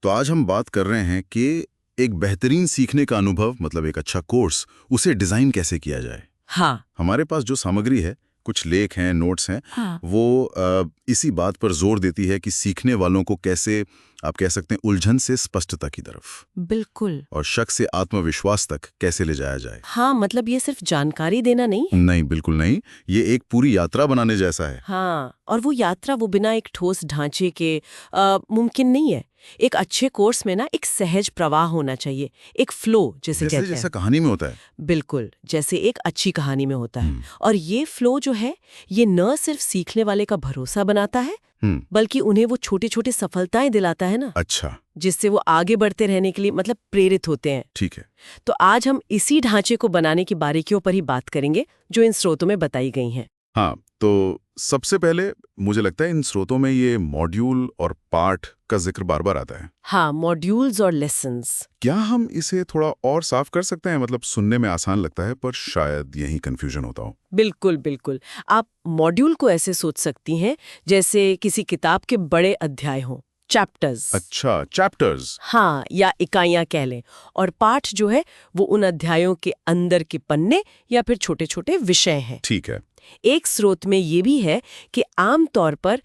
तो आज हम बात कर रहे हैं कि एक बेहतरीन सीखने का अनुभव मतलब एक अच्छा कोर्स उसे डिजाइन कैसे किया जाए। हाँ। हमारे पास जो सामग्री है, कुछ लेख हैं, नोट्स हैं, हाँ। वो इसी बात पर जोर देती है कि सीखने वालों को कैसे, आप कह सकते हैं, उलझन से स्पष्टता की तरफ बिल्कुल। और शक से आत्मविश्वास तक कैसे ले जाया जाए। हाँ, मतलब ये सिर्फ जानकारी देना नहीं है। नहीं, बिल्कुल नहीं, ये एक पूरी यात्रा बनाने जैसा है। हाँ, और वो यात्रा वो बिना एक ठोस ढांचे के मुमकिन नहीं है। एक अच्छे कोर्स में ना एक सहज प्रवाह होना चाहिए, एक फ्लो जिसे कहते जैसा हैं। कहानी में होता है। बिल्कुल, जैसे एक अच्छी कहानी में होता है। हम्म। और ये फ्लो जो है, ये न सिर्फ सीखने वाले का भरोसा बनाता है, बल्कि उन्हें वो छोटी-छोटी सफलताएं दिलाता है ना। अच्छा, जिससे वो आगे बढ़ते रहने के लिए मतलब प्रेरित होते हैं। ठीक है। तो आज हम इसी ढांचे को बनाने की बारीकियों पर ही बात करेंगे जो इन स्रोतों में बताई गई हैं। हाँ, तो सबसे पहले मुझे लगता है इन स्रोतों में ये मॉड्यूल और पाठ का जिक्र बार बार आता है। हाँ, मॉड्यूल्स और लेसन्स। क्या हम इसे थोड़ा और साफ कर सकते हैं? मतलब सुनने में आसान लगता है पर शायद यही कंफ्यूजन होता हो। बिल्कुल बिल्कुल। आप मॉड्यूल को ऐसे सोच सकती हैं जैसे किसी किताब के बड़े अध्याय हों, चैप्टर्स। अच्छा, चैप्टर्स। हाँ, या इकाइयां कह लें। और पाठ जो है वो उन अध्यायों के अंदर के पन्ने या फिर छोटे छोटे विषय हैं। ठीक है। एक स्रोत में ये भी है कि आमतौर पर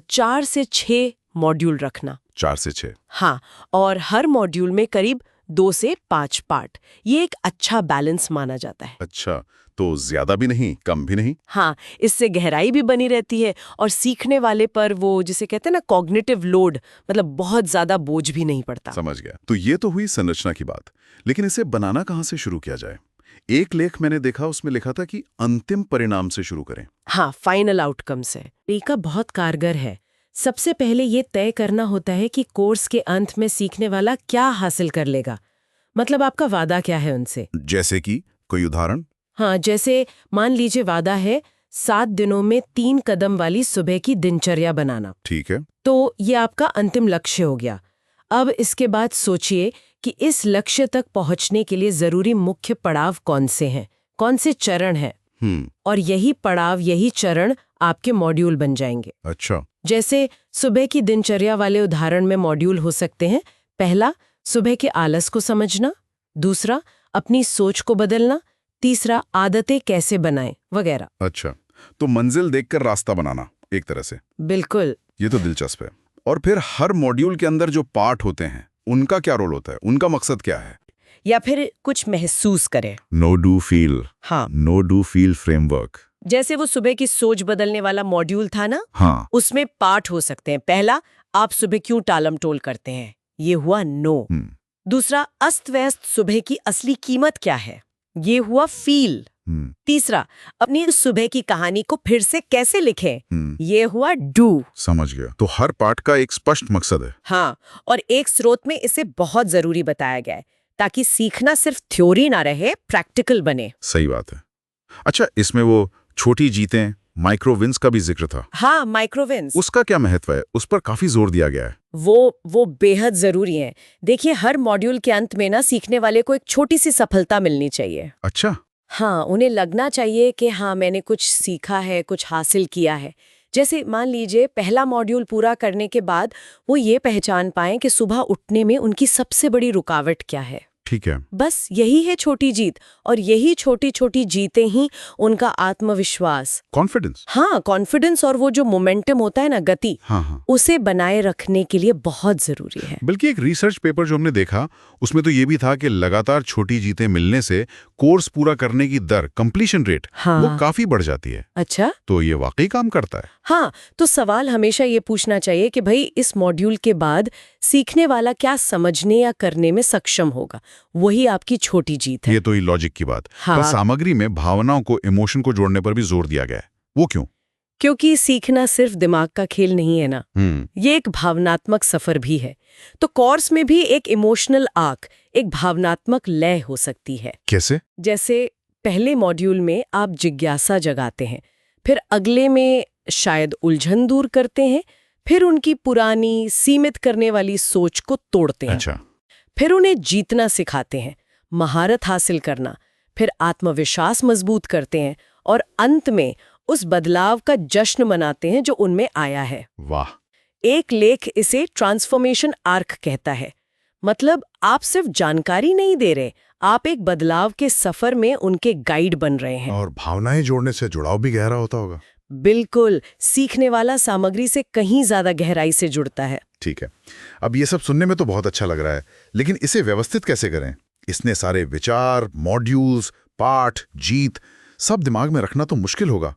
4 से 6 मॉड्यूल रखना। 4 से 6। हाँ, और हर मॉड्यूल में करीब 2 से 5 पार्ट। ये एक अच्छा बैलेंस माना जाता है। अच्छा, तो ज्यादा भी नहीं, कम भी नहीं। हाँ, इससे गहराई भी बनी रहती है और सीखने वाले पर वो जिसे कहते हैं ना कॉग्निटिव लोड, मतलब बहुत ज्यादा बोझ भी नहीं पड़ता। समझ गया। तो ये तो हुई संरचना की बात, लेकिन इसे बनाना कहाँ से शुरू किया जाए? एक लेख मैंने देखा, उसमें लिखा था कि अंतिम परिणाम से शुरू करें। हाँ, फाइनल आउटकम से। तरीका बहुत कारगर है। सबसे पहले ये तय करना होता है कि कोर्स के अंत में सीखने वाला क्या हासिल कर लेगा। मतलब आपका वादा क्या है उनसे। जैसे कि कोई उदाहरण? हाँ, जैसे मान लीजिए वादा है 7 दिनों में 3 कदम वाली सुबह की दिनचर्या बनाना। ठीक है। तो ये आपका अंतिम लक्ष्य हो गया। अब इसके बाद सोचिए कि इस लक्ष्य तक पहुंचने के लिए जरूरी मुख्य पड़ाव कौन से हैं, कौन से चरण हैं। और यही पड़ाव, यही चरण आपके मॉड्यूल बन जाएंगे। अच्छा। जैसे सुबह की दिनचर्या वाले उदाहरण में मॉड्यूल हो सकते हैं। पहला, सुबह के आलस को समझना। दूसरा, अपनी सोच को बदलना। तीसरा, आदतें कैसे बनाएं वगैरह। अच्छा, तो मंजिल देखकर रास्ता बनाना एक तरह से। बिल्कुल। ये तो दिलचस्प है। और फिर हर मॉड्यूल के अंदर जो पार्ट होते हैं, उनका क्या रोल होता है? उनका मकसद क्या है? या फिर कुछ महसूस करें। No do feel. हाँ, नो डू फील फ्रेमवर्क। जैसे वो सुबह की सोच बदलने वाला मॉड्यूल था ना। हाँ। उसमें पार्ट हो सकते हैं। पहला, आप सुबह क्यों टालम टोल करते हैं, ये हुआ नो। दूसरा, अस्त व्यस्त सुबह की असली कीमत क्या है, ये हुआ फील। तीसरा, अपनी सुबह की कहानी को फिर से कैसे लिखें, ये हुआ डू। समझ गया। तो हर पाठ का एक स्पष्ट मकसद है। हाँ, और एक स्रोत में इसे बहुत जरूरी बताया गया है ताकि सीखना सिर्फ थ्योरी ना रहे, प्रैक्टिकल बने। सही बात है। अच्छा, इसमें वो छोटी जीतें, माइक्रोविंस का भी जिक्र था। हाँ, माइक्रोविंस। उसका क्या महत्व है? उस पर काफी जोर दिया गया है। वो बेहद जरूरी है। देखिए, हर मॉड्यूल के अंत में ना सीखने वाले को एक छोटी सी सफलता मिलनी चाहिए। अच्छा। हाँ, उन्हें लगना चाहिए कि हाँ, मैंने कुछ सीखा है, कुछ हासिल किया है। जैसे मान लीजिए पहला मॉड्यूल पूरा करने के बाद वो ये पहचान पाएं कि सुबह उठने में उनकी सबसे बड़ी रुकावट क्या है। ठीक है। बस यही है छोटी जीत, और यही छोटी छोटी जीतें ही उनका आत्मविश्वास, कॉन्फिडेंस। हाँ, कॉन्फिडेंस और वो जो मोमेंटम होता है ना, गति, हाँ। उसे बनाए रखने के लिए बहुत जरूरी है। बल्कि एक रिसर्च पेपर जो हमने देखा, उसमें तो ये भी था कि लगातार छोटी जीतें मिलने से कोर्स पूरा करने की दर, कंप्लीशन रेट, हाँ, वो काफी बढ़ जाती है। अच्छा, तो ये वाकई काम करता है। हाँ, तो सवाल हमेशा ये पूछना चाहिए कि भाई इस मॉड्यूल के बाद सीखने वाला क्या समझने या करने में सक्षम होगा, वही आपकी छोटी जीत है। ये तो ही लॉजिक की बात। हाँ। पर सामग्री में भावनाओं को, इमोशन को जोड़ने पर भी जोर दिया गया है। वो क्यों? क्योंकि सीखना सिर्फ दिमाग का खेल नहीं है ना, ये एक भावनात्मक सफर भी है। तो कोर्स में भी एक इमोशनल आर्क, एक भावनात्मक लय हो सकती है। कैसे? जैसे पहले मॉड्यूल में आप जिज्ञासा जगाते हैं, फिर अगले में शायद उलझन दूर करते हैं, फिर उनकी पुरानी सीमित करने वाली सोच को तोड़ते हैं। अच्छा। फिर उन्हें जीतना सिखाते हैं, महारत हासिल करना, फिर आत्मविश्वास मजबूत करते हैं, और अंत में उस बदलाव का जश्न मनाते हैं जो उनमें आया है। वाह। एक लेख इसे ट्रांसफॉर्मेशन आर्क कहता है। मतलब आप सिर्फ जानकारी नहीं दे रहे, आप एक बदलाव के सफर में उनके गाइड बन रहे हैं। और भावनाएं जोड़ने से जुड़ाव भी गहरा होता होगा। बिल्कुल, सीखने वाला सामग्री से कहीं ज्यादा गहराई से जुड़ता है। ठीक है, अब ये सब सुनने में तो बहुत अच्छा लग रहा है, लेकिन इसे व्यवस्थित कैसे करें? इतने सारे विचार, मॉड्यूल्स, पाठ, जीत, सब दिमाग में रखना तो मुश्किल होगा।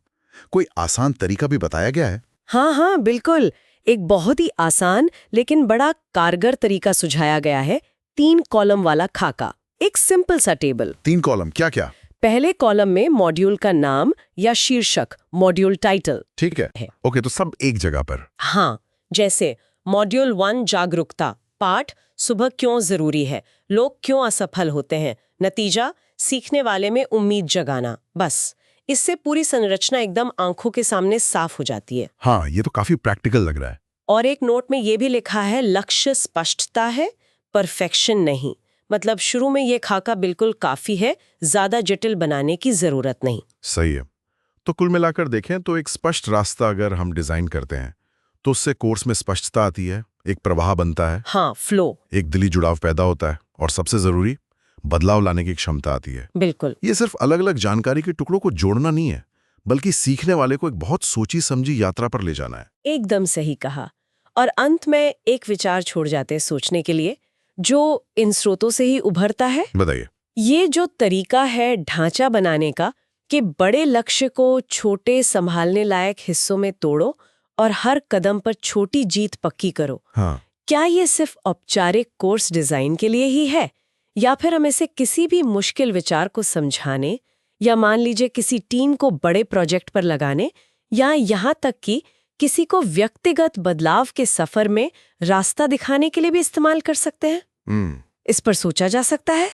कोई आसान तरीका भी बताया गया है? हाँ, बिल्कुल। एक बहुत ही आसान लेकिन बड़ा कारगर तरीका सुझाया गया है, 3 कॉलम वाला खाका। एक सिंपल सा टेबल। 3 कॉलम क्या क्या? पहले कॉलम में मॉड्यूल का नाम या शीर्षक, मॉड्यूल टाइटल। ठीक है। ओके, तो सब एक जगह पर। हाँ, जैसे मॉड्यूल 1 जागरूकता, पाठ सुबह क्यों जरूरी है, लोग क्यों असफल होते हैं, नतीजा सीखने वाले में उम्मीद जगाना। बस इससे पूरी संरचना एकदम आंखों के सामने साफ हो जाती है। हाँ, ये तो काफी प्रैक्टिकल लग रहा है। और एक नोट में ये भी लिखा है, लक्ष्य स्पष्टता है, परफेक्शन नहीं। मतलब शुरू में ये खाका बिल्कुल काफी है, ज्यादा जटिल बनाने की जरूरत नहीं। सही है। तो कुल मिलाकर देखें तो एक स्पष्ट रास्ता अगर हम डिजाइन करते हैं तो उससे कोर्स में स्पष्टता आती है, एक प्रवाह बनता है। हाँ, फ्लो। एक दिली जुड़ाव पैदा होता है और सबसे जरूरी, बदलाव लाने की क्षमता आती है। बिल्कुल। ये सिर्फ अलग अलग जानकारी के टुकड़ों को जोड़ना नहीं है, बल्कि सीखने वाले को एक बहुत सोची समझी यात्रा पर ले जाना है। एकदम सही कहा। और अंत में एक विचार छोड़ जाते हैं सोचने के लिए, जो इन स्रोतों से ही उभरता है। बताइए। ये जो तरीका है ढांचा बनाने का, कि बड़े लक्ष्य को छोटे संभालने लायक हिस्सों में तोड़ो और हर कदम पर छोटी जीत पक्की करो। हाँ, क्या ये सिर्फ औपचारिक कोर्स डिजाइन के लिए ही है, या फिर हम इसे किसी भी मुश्किल विचार को समझाने, या मान लीजिए किसी टीम को बड़े प्रोजेक्ट पर लगाने, या यहाँ तक कि किसी को व्यक्तिगत बदलाव के सफर में रास्ता दिखाने के लिए भी इस्तेमाल कर सकते हैं? इस पर सोचा जा सकता है।